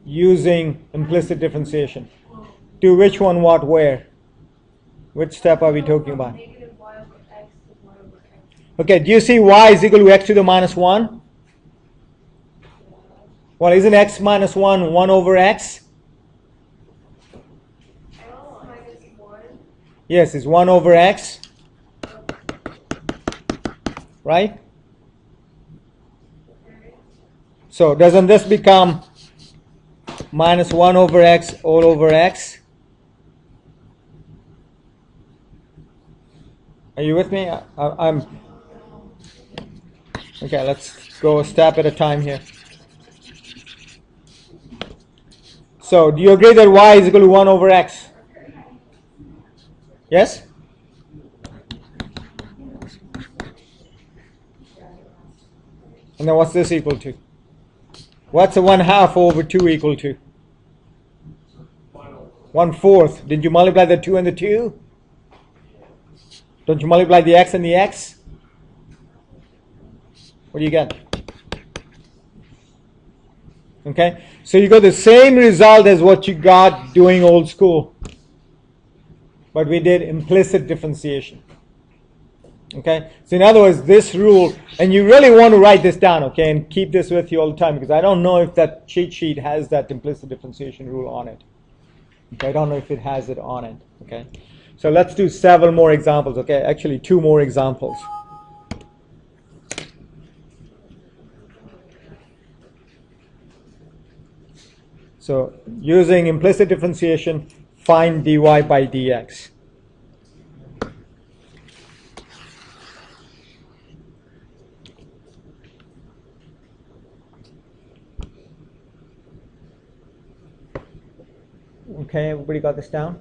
using implicit differentiation. Do which one, what, where? Which step are we talking about? Okay, do you see y is equal to x to the minus 1? Well, isn't x minus 1 1 over x? Yes, it's 1 over x. Right? So doesn't this become minus 1 over x all over x? Are you with me? I'm okay, let's go a step at a time here. So do you agree that y is equal to 1 over x? Yes? And then what's this equal to? What's a 1/2 over 2 equal to? 1/4. Did you multiply the 2 and the 2? Don't you multiply the x and the x? What do you get? Okay, so you got the same result as what you got doing old school. But we did implicit differentiation. Okay, so in other words, this rule, and you really want to write this down, okay, and keep this with you all the time, because I don't know if that cheat sheet has that implicit differentiation rule on it. Okay, I don't know if it has it on it. Okay, so let's do several more examples. Okay, actually 2 more examples. So using implicit differentiation, find dy by dx. Okay, everybody got this down?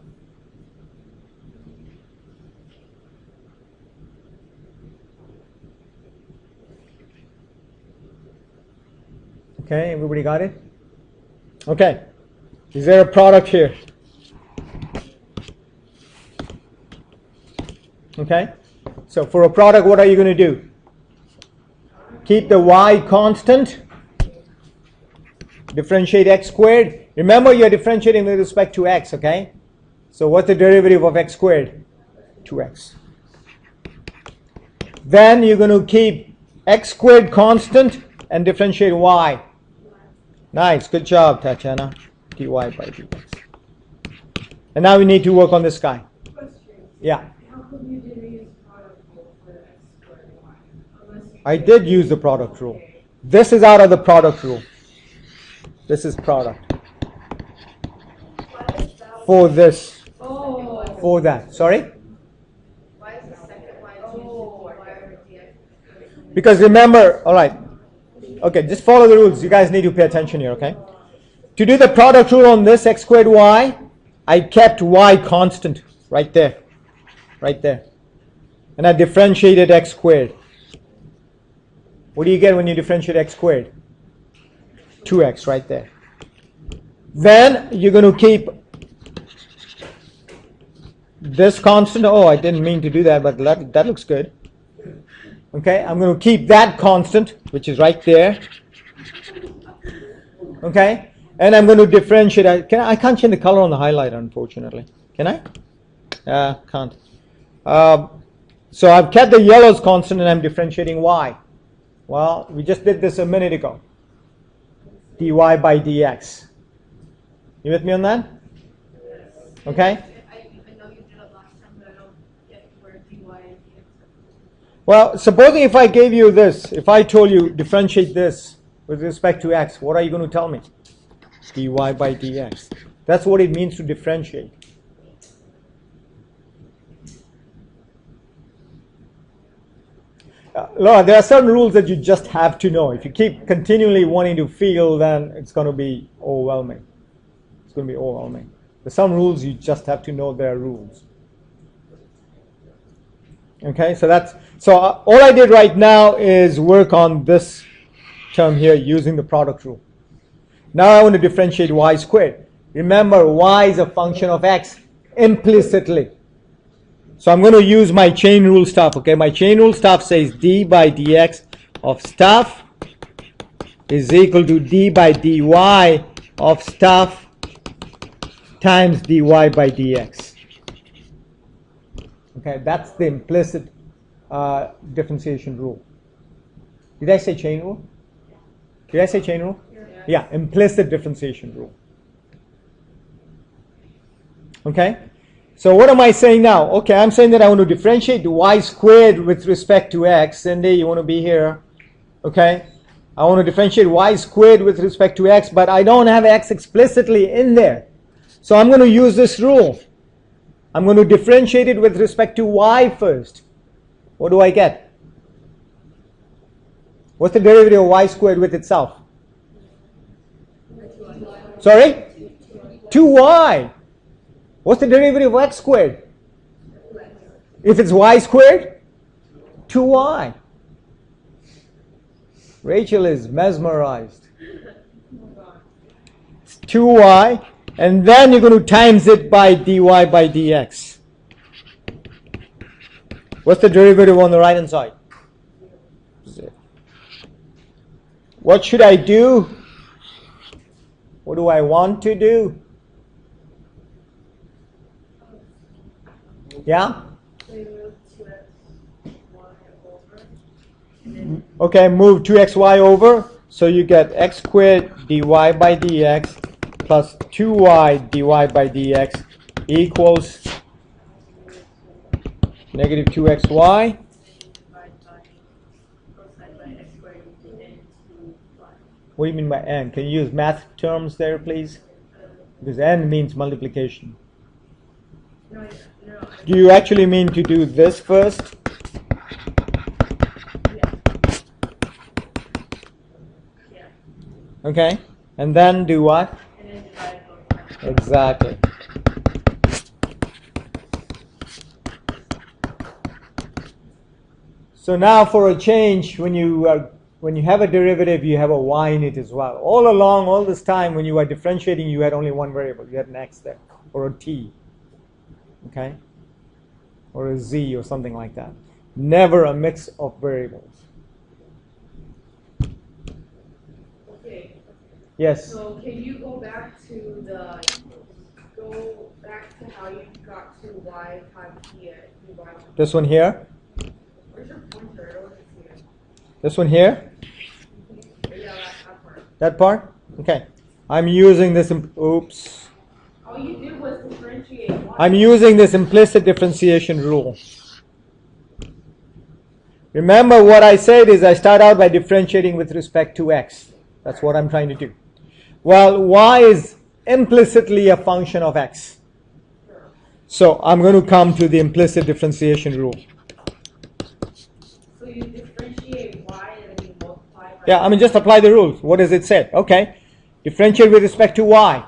Okay, everybody got it? Okay, is there a product here? Okay, so for a product, what are you going to do? Keep the y constant, differentiate x squared. Remember, you're differentiating with respect to x, okay? So what's the derivative of x squared? 2x. Then you're going to keep x squared constant and differentiate y. Nice, good job, Tatiana. dy by dx. And now we need to work on this guy. Yeah. How come you didn't use product rule for x squared y? I did use the product rule. This is out of the product rule. This is product. For this. Oh. For that. Sorry? Why is the second y choosing y over dx? Because remember, all right. Okay, just follow the rules. You guys need to pay attention here, okay? To do the product rule on this x squared y, I kept y constant right there. Right there. And I differentiated x squared. What do you get when you differentiate x squared? 2x right there. Then you're going to keep this constant. Oh, I didn't mean to do that, but that looks good. Okay, I'm going to keep that constant, which is right there. Okay, and I'm going to differentiate. I can't change the color on the highlighter, unfortunately. Can I? Can't. So I've kept the yellows constant and I'm differentiating y. Well, we just did this a minute ago. dy by dx. You with me on that? Okay? I know you did it last time, but I don't get where dy and dx are. Well, supposing if I gave you this, if I told you differentiate this with respect to x, what are you going to tell me? dy by dx. That's what it means to differentiate. Laura, there are certain rules that you just have to know. If you keep continually wanting to feel, then it's going to be overwhelming. It's going to be overwhelming. There's some rules you just have to know there are rules. Okay, so all I did right now is work on this term here using the product rule. Now I want to differentiate y squared. Remember, y is a function of x implicitly. So I'm going to use my chain rule stuff. Okay, my chain rule stuff says d by dx of stuff is equal to d by dy of stuff times dy by dx. Okay, that's the implicit differentiation rule. Did I say chain rule? Did I say chain rule? Yeah, implicit differentiation rule. Okay? So what am I saying now? Okay, I'm saying that I want to differentiate y squared with respect to x. Cindy, you want to be here. Okay? I want to differentiate y squared with respect to x, but I don't have x explicitly in there. So I'm going to use this rule. I'm going to differentiate it with respect to y first. What do I get? What's the derivative of y squared with itself? Sorry? 2y. What's the derivative of x squared? If it's y squared, 2y. Rachel is mesmerized. It's 2y, and then you're going to times it by dy by dx. What's the derivative on the right hand side? What should I do? What do I want to do? Yeah? Okay, move 2xy over. So you get x squared dy by dx plus 2y dy by dx equals negative 2xy. What do you mean by n? Can you use math terms there, please? Because n means multiplication. Do you actually mean to do this first? Okay, and then do what? Exactly. So now for a change, when you have a derivative, you have a y in it as well. All along, all this time, when you were differentiating, you had only one variable. You had an x there, or a t, okay, or a z, or something like that. Never a mix of variables. Okay. Yes. So can you go back to how you got to y times dy? This one here. Where's your pointer? I don't want to see it. This one here. Yeah, that part. That part? Okay. I'm using this. Oops. All you did was differentiate y. I'm using this implicit differentiation rule. Remember what I said is I start out by differentiating with respect to x. That's what I'm trying to do. Well, y is implicitly a function of x. So I'm going to come to the implicit differentiation rule. So you differentiate y and then you multiply by Yeah, I mean, just apply the rules. What does it say? Okay. Differentiate with respect to y.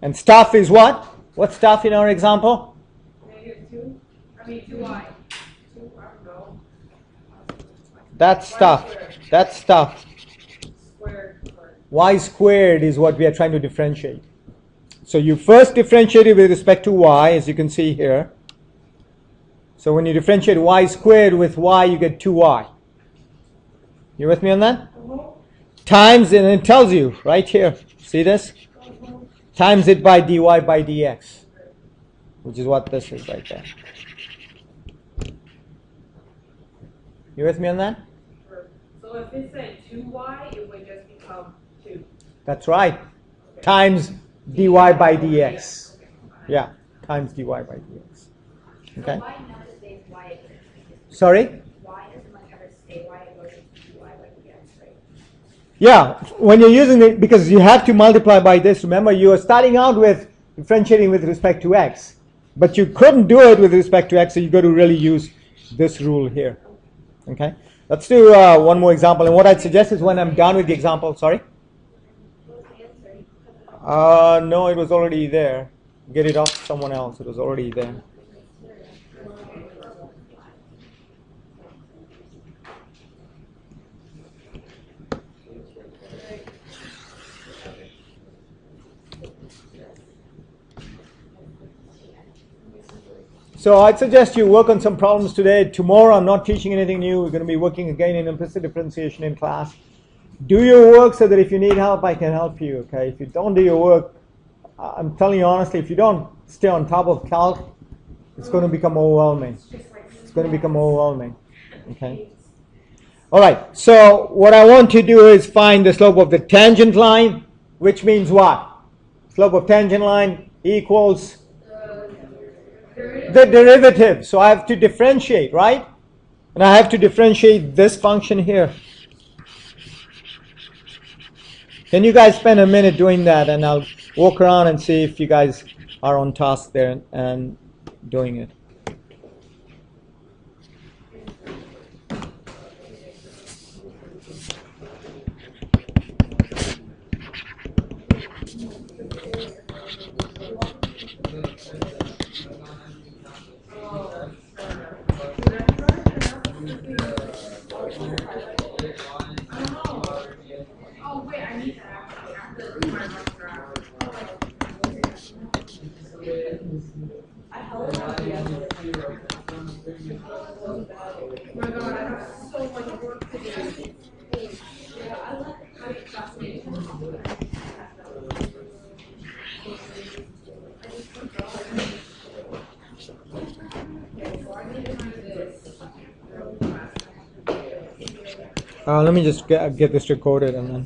And stuff is what? What's stuff in our example? -2? I mean 2y. 2, I don't know. That's stuff. That's stuff. Squared. Y squared is what we are trying to differentiate. So you first differentiate it with respect to y, as you can see here. So when you differentiate y squared with y, you get 2y. You with me on that? Times, and it tells you right here. See this? Times it by dy by dx, which is what this is right there. You with me on that? So if it said 2y, it would just become 2. That's right. Times dy by dx. Yeah, times dy by dx. Okay. So why never stays y again? Sorry? Why doesn't one ever stay y and goes to y like dx, right? Yeah, when you're using it, because you have to multiply by this. Remember, you are starting out with differentiating with respect to x, but you couldn't do it with respect to x, so you got to really use this rule here. Okay, let's do one more example. And what I'd suggest is when I'm done with the example, sorry? No, it was already there. Get it off someone else. It was already there. So I'd suggest you work on some problems today. Tomorrow I'm not teaching anything new. We're going to be working again in implicit differentiation in class. Do your work so that if you need help, I can help you. Okay. If you don't do your work, I'm telling you honestly, if you don't stay on top of calc, it's going to become overwhelming. It's going to become overwhelming. Okay. All right. So what I want to do is find the slope of the tangent line, which means what? Slope of tangent line equals the derivative. So I have to differentiate, right? And I have to differentiate this function here. Can you guys spend a minute doing that, and I'll walk around and see if you guys are on task there and doing it. Oh, wait, I need that after my restaurant. Oh my God, I have so much work to do. Let me just get this recorded and then.